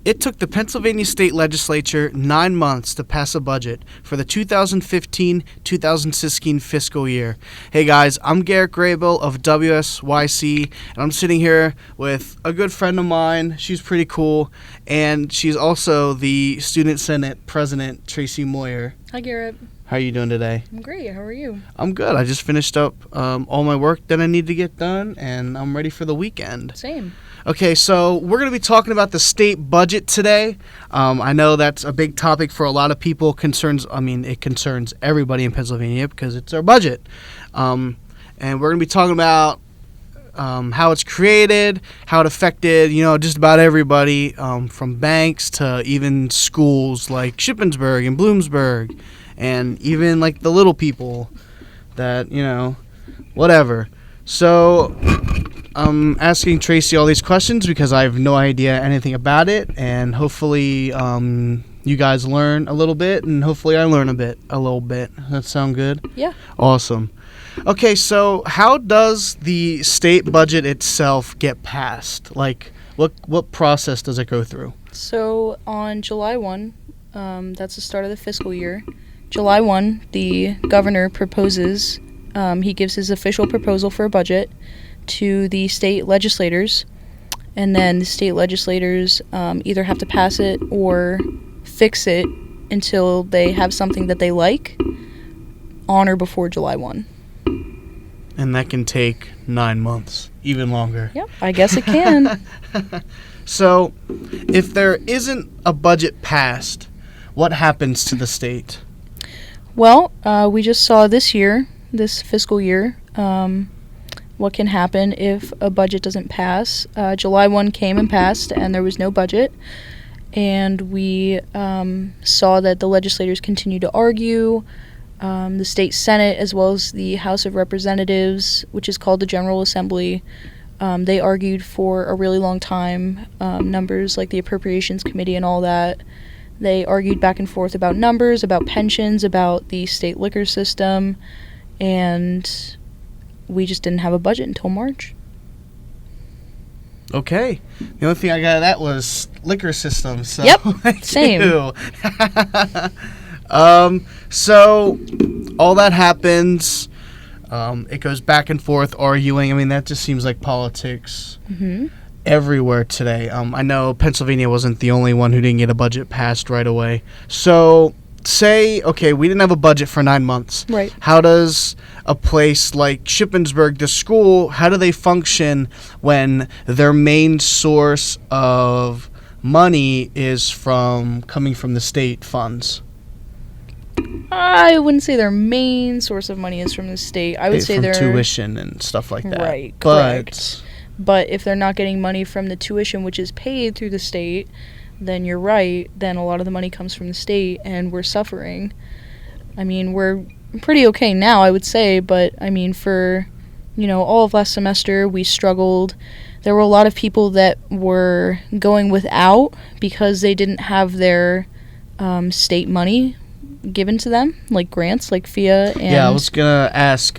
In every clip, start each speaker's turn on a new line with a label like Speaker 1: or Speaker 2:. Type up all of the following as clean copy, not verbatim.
Speaker 1: It took the Pennsylvania State Legislature 9 months to pass a budget for the 2015-2016 fiscal year. Hey guys, I'm Garrett Grable of WSYC, and I'm sitting here with a good friend of mine. She's pretty cool, and she's also the Student Senate President, Traci Moyer.
Speaker 2: Hi, Garrett.
Speaker 1: How are you doing today?
Speaker 2: I'm great. How are you?
Speaker 1: I'm good. I just finished up all my work that I need to get done, and I'm ready for the weekend.
Speaker 2: Same.
Speaker 1: Okay, so we're going to be talking about the state budget today. I know that's a big topic for a lot of people. It concerns everybody in Pennsylvania because it's our budget. And we're going to be talking about how it's created, how it affected, just about everybody, from banks to even schools like Shippensburg and Bloomsburg, and even like the little people that, whatever. So I'm asking Traci all these questions because I have no idea anything about it, and hopefully you guys learn a little bit, and hopefully I learn a little bit. That sound good?
Speaker 2: Yeah.
Speaker 1: Awesome. Okay, so how does the state budget itself get passed? Like, what process does it go through?
Speaker 2: So on July 1, that's the start of the fiscal year. July 1, the governor proposes, he gives his official proposal for a budget to the state legislators, and then the state legislators either have to pass it or fix it until they have something that they like on or before July 1.
Speaker 1: And that can take 9 months, even longer.
Speaker 2: Yep, I guess it can.
Speaker 1: So, if there isn't a budget passed, what happens to the state?
Speaker 2: Well, we just saw this fiscal year, what can happen if a budget doesn't pass. July 1 came and passed, and there was no budget. And we saw that the legislators continued to argue. The state Senate, as well as the House of Representatives, which is called the General Assembly, they argued for a really long time. Numbers like the Appropriations Committee and all that. They argued back and forth about numbers, about pensions, about the state liquor system, and we just didn't have a budget until March.
Speaker 1: Okay. The only thing I got of that was liquor system. So
Speaker 2: yep, same.
Speaker 1: So all that happens. It goes back and forth arguing. I mean, that just seems like politics everywhere today. I know Pennsylvania wasn't the only one who didn't get a budget passed right away. So say, okay, we didn't have a budget for 9 months.
Speaker 2: Right.
Speaker 1: How does a place like Shippensburg, the school, how do they function when their main source of money is coming from the state funds?
Speaker 2: I wouldn't say their main source of money is from the state. I would say
Speaker 1: from
Speaker 2: their
Speaker 1: tuition and stuff like that.
Speaker 2: Right, correct. But if they're not getting money from the tuition, which is paid through the state, then you're right. Then a lot of the money comes from the state, and we're suffering. I mean, we're pretty okay now, I would say, but I mean, for all of last semester, we struggled. There were a lot of people that were going without because they didn't have their state money given to them, like grants, like FIA. And
Speaker 1: yeah, I was gonna ask.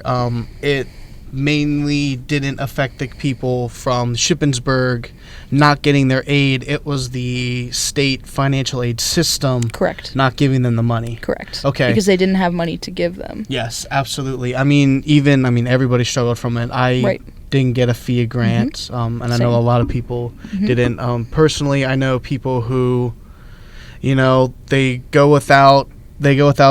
Speaker 1: It mainly didn't affect the people from Shippensburg not getting their aid. It was the state financial aid system,
Speaker 2: correct,
Speaker 1: not giving them the money.
Speaker 2: Correct.
Speaker 1: Okay.
Speaker 2: Because they didn't have money to give them.
Speaker 1: Yes, absolutely. I mean, everybody struggled from it. I didn't get a FIA grant, and I know a lot of people didn't. Personally, I know people who, they go without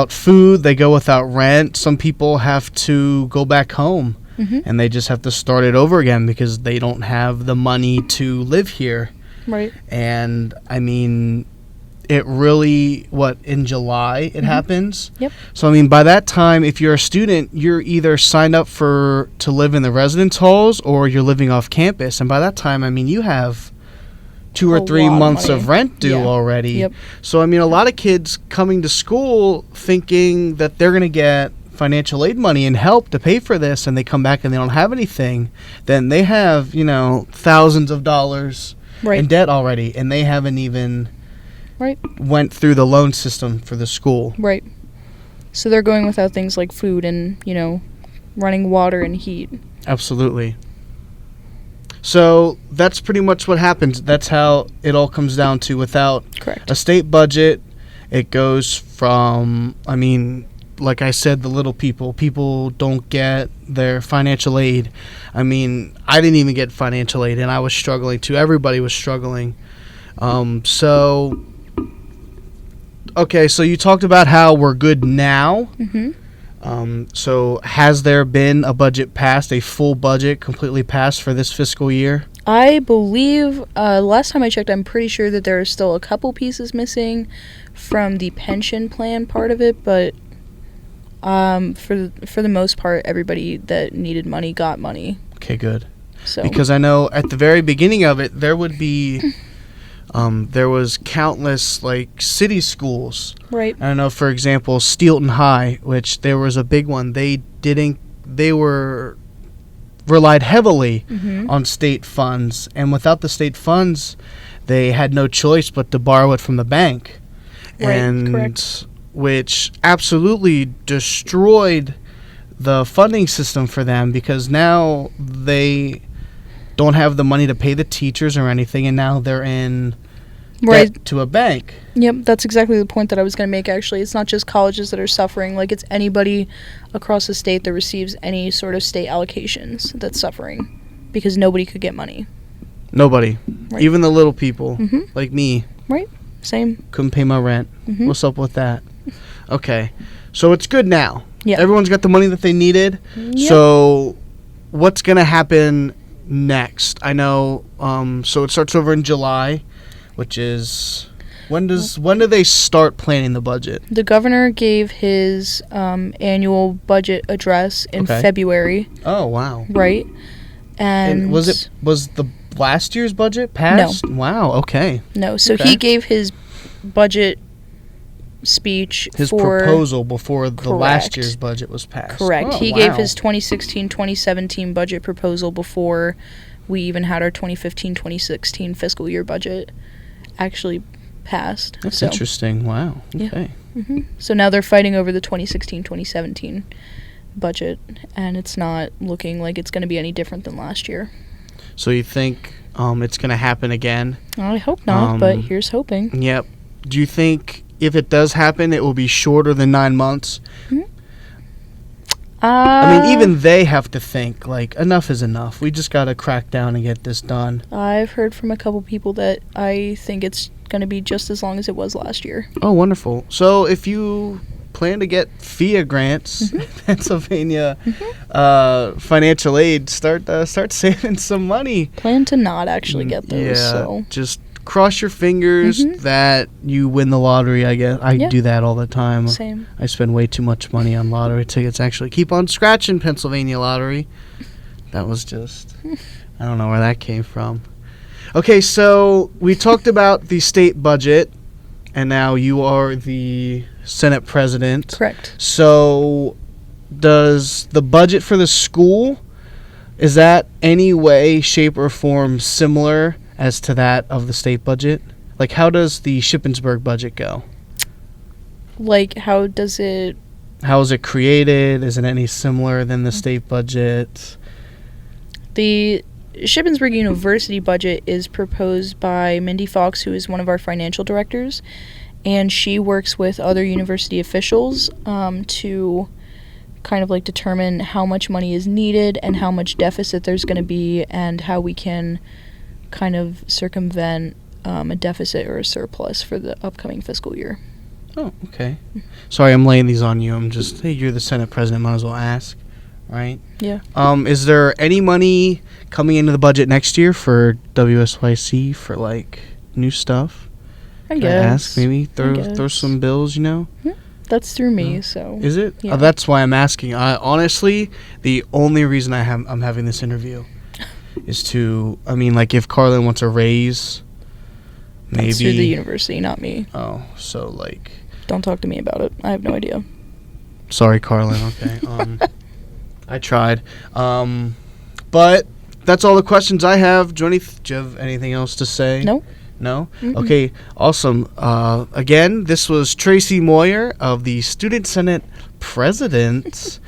Speaker 1: food, they go without rent. Some people have to go back home. And they just have to start it over again because they don't have the money to live here.
Speaker 2: Right.
Speaker 1: And, I mean, it really, in July it happens?
Speaker 2: Yep.
Speaker 1: So, I mean, by that time, if you're a student, you're either signed up to live in the residence halls or you're living off campus. And by that time, I mean, you have 2 or 3 months of rent due already.
Speaker 2: Yep.
Speaker 1: So, I mean, a lot of kids coming to school thinking that they're going to get financial aid money and help to pay for this, and they come back and they don't have anything, then they have, thousands of dollars in debt already, and they haven't even went through the loan system for the school.
Speaker 2: Right. So they're going without things like food and, running water and heat.
Speaker 1: Absolutely. So that's pretty much what happens. That's how it all comes down to. Without
Speaker 2: Correct.
Speaker 1: a state budget, it goes from, I mean, like I said, the little people don't get their financial aid. I mean, I didn't even get financial aid, and I was struggling too. Everybody was struggling. Okay, so you talked about how we're good now. So has there been a budget passed, a full budget completely passed for this fiscal year?
Speaker 2: I believe, last time I checked, I'm pretty sure that there are still a couple pieces missing from the pension plan part of it, but for the most part, everybody that needed money got money.
Speaker 1: Okay, good.
Speaker 2: So
Speaker 1: Because I know at the very beginning of it, there would be, there was countless, like, city schools.
Speaker 2: right.
Speaker 1: I don't know, for example, Steelton High, which there was a big one. They relied heavily on state funds, and without the state funds, they had no choice but to borrow it from the bank.
Speaker 2: Right,
Speaker 1: And
Speaker 2: correct.
Speaker 1: which absolutely destroyed the funding system for them, because now they don't have the money to pay the teachers or anything, and now they're in
Speaker 2: Right.
Speaker 1: debt to a bank.
Speaker 2: Yep, that's exactly the point that I was going to make, actually. It's not just colleges that are suffering. Like, it's anybody across the state that receives any sort of state allocations that's suffering because nobody could get money.
Speaker 1: Nobody.
Speaker 2: Right.
Speaker 1: Even the little people,
Speaker 2: Mhm.
Speaker 1: like me,
Speaker 2: Right? Same.
Speaker 1: couldn't pay my rent.
Speaker 2: Mhm.
Speaker 1: What's up with that? Okay. So it's good now.
Speaker 2: Yeah.
Speaker 1: Everyone's got the money that they needed.
Speaker 2: Yep.
Speaker 1: So what's going to happen next? I know, so it starts over in July, which is, when do they start planning the budget?
Speaker 2: The governor gave his annual budget address in
Speaker 1: Okay.
Speaker 2: February,
Speaker 1: Oh, wow.
Speaker 2: right?
Speaker 1: And was the last year's budget passed? Wow, okay.
Speaker 2: No, so
Speaker 1: Okay.
Speaker 2: he gave his budget speech
Speaker 1: His
Speaker 2: for
Speaker 1: proposal before the last
Speaker 2: Correct.
Speaker 1: year's budget was passed.
Speaker 2: correct.
Speaker 1: Oh,
Speaker 2: He gave
Speaker 1: wow.
Speaker 2: his 2016-2017 budget proposal before we even had our 2015-2016 fiscal year budget actually passed.
Speaker 1: That's
Speaker 2: so,
Speaker 1: interesting. Wow.
Speaker 2: Yeah.
Speaker 1: Okay.
Speaker 2: So now they're fighting over the 2016-2017 budget, and it's not looking like it's going to be any different than last year.
Speaker 1: So you think it's going to happen again?
Speaker 2: I hope not, but
Speaker 1: Um,
Speaker 2: here's hoping.
Speaker 1: Yep. Do you think if it does happen, it will be shorter than 9 months? I mean, even they have to think, like, enough is enough. We just got to crack down and get this done.
Speaker 2: I've heard from a couple people that I think it's going to be just as long as it was last year.
Speaker 1: Oh, wonderful. So if you plan to get FIA grants, Pennsylvania financial aid, start saving some money.
Speaker 2: Plan to not actually get those.
Speaker 1: Yeah,
Speaker 2: So
Speaker 1: just cross your fingers that you win the lottery, I guess. I
Speaker 2: Yeah.
Speaker 1: do that all the time.
Speaker 2: same.
Speaker 1: I spend way too much money on lottery tickets. Actually, keep on scratching Pennsylvania lottery. That was just, I don't know where that came from. Okay, so we talked about the state budget, and now you are the Senate president.
Speaker 2: Correct.
Speaker 1: So does the budget for the school, is that any way, shape, or form similar as to that of the state budget? Like, how does the Shippensburg budget go?
Speaker 2: Like, how does it...
Speaker 1: How is it created? Is it any similar than the state budget?
Speaker 2: The Shippensburg University budget is proposed by Mindy Fox, who is one of our financial directors, and she works with other university officials to kind of like determine how much money is needed and how much deficit there's going to be and how we can kind of circumvent a deficit or a surplus for the upcoming fiscal year.
Speaker 1: Oh, okay. Sorry, I'm laying these on you. I'm just, hey, you're the Senate president, might as well ask, right?
Speaker 2: Yeah.
Speaker 1: Is there any money coming into the budget next year for WSYC for, like, new stuff?
Speaker 2: I
Speaker 1: Can
Speaker 2: guess.
Speaker 1: I ask? Maybe throw
Speaker 2: guess.
Speaker 1: some bills, you know?
Speaker 2: That's through me,
Speaker 1: No.
Speaker 2: so...
Speaker 1: Is it?
Speaker 2: Yeah.
Speaker 1: That's why I'm asking. Honestly, the only reason I'm having this interview is to, I mean, like, if Carlin wants a raise, maybe.
Speaker 2: It's through the university, not me.
Speaker 1: Oh, so, like.
Speaker 2: Don't talk to me about it. I have no idea.
Speaker 1: Sorry, Carlin. Okay. I tried. But that's all the questions I have. Do you have anything else to say?
Speaker 2: No.
Speaker 1: No?
Speaker 2: Mm-mm.
Speaker 1: Okay, awesome. Again, this was Traci Moyer of the Student Senate President.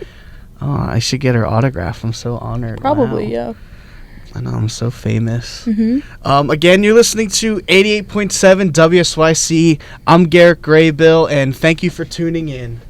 Speaker 1: Oh, I should get her autograph. I'm so honored.
Speaker 2: Probably,
Speaker 1: Wow.
Speaker 2: yeah.
Speaker 1: I know, I'm so famous.
Speaker 2: Mm-hmm.
Speaker 1: Again, you're listening to 88.7 WSYC. I'm Garrett Graybill, and thank you for tuning in.